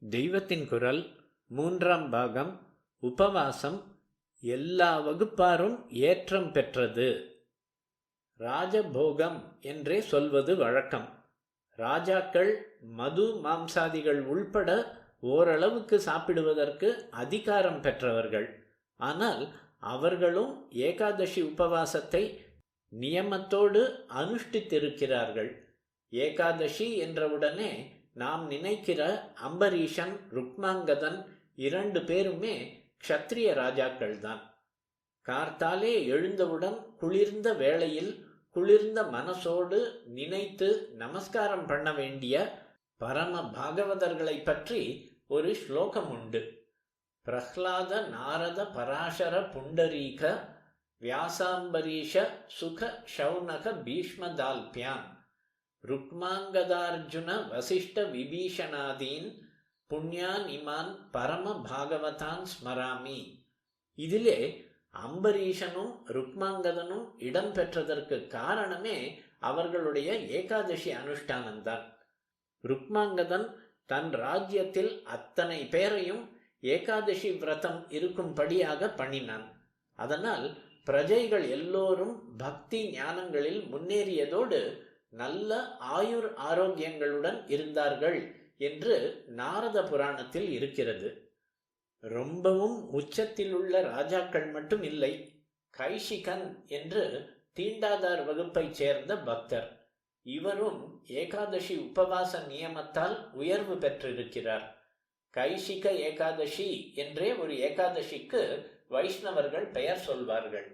தெய்வத்தின் குரல் மூன்றாம் பாகம். உபவாசம் எல்லா வகுப்பாரும் ஏற்றம் பெற்றது. ராஜபோகம் என்றே சொல்வது வழக்கம். ராஜாக்கள் மது மாம்சாதிகள் உள்பட ஓரளவுக்கு சாப்பிடுவதற்கு அதிகாரம் பெற்றவர்கள். ஆனால் அவர்களும் ஏகாதசி உபவாசத்தை நியமத்தோடு அனுஷ்டித்திருக்கிறார்கள். ஏகாதசி என்றவுடனே நாம் நினைக்கிற அம்பரீஷன், ருக்மாங்கதன் 2 பேருமே க்ஷத்ரிய ராஜாக்கள்தான். கார்த்தாலே எழுந்தவுடன் குளிர்ந்த வேளையில் குளிர்ந்த மனசோடு நினைத்து நமஸ்காரம் பண்ண வேண்டிய பரம பாகவதர்களை பற்றி ஒரு ஸ்லோகம் உண்டு. பிரஹ்லாத நாரத பராசர புண்டரீக வியாசாம்பரீஷ சுக ஷௌனக பீஷ்மதால்பியான் ருக்மாங்கதார்ஜுன வசிஷ்ட விபீஷணாதீன் புண்ணியான் இமான் பரம பாகவதான் ஸ்மராமி. இதிலே அம்பரீஷனும் ருக்மாங்கதனும் இடம் பெற்றதற்கு காரணமே அவர்களுடைய ஏகாதசி அனுஷ்டானந்தான். ருக்மாங்கதன் தன் ராஜ்யத்தில் அத்தனை பேரையும் ஏகாதசி விரதம் இருக்கும்படியாக பண்ணினான். அதனால் பிரஜைகள் எல்லோரும் பக்தி ஞானங்களில் முன்னேறியதோடு நல்ல ஆயுர் ஆரோக்கியங்களுடன் இருந்தார்கள் என்று நாரத புராணத்தில் இருக்கிறது. ரொம்பவும் உச்சத்தில் உள்ள ராஜாக்கள் மட்டும் இல்லை. கைஷிகன் என்று தீண்டாதார் வகுப்பைச் சேர்ந்த பக்தர். இவரும் ஏகாதசி உபவாச நியமத்தால் உயர்வு பெற்றிருக்கிறார். கைஷிக ஏகாதசி என்றே ஒரு ஏகாதசிக்கு வைஷ்ணவர்கள் பெயர் சொல்வார்கள்.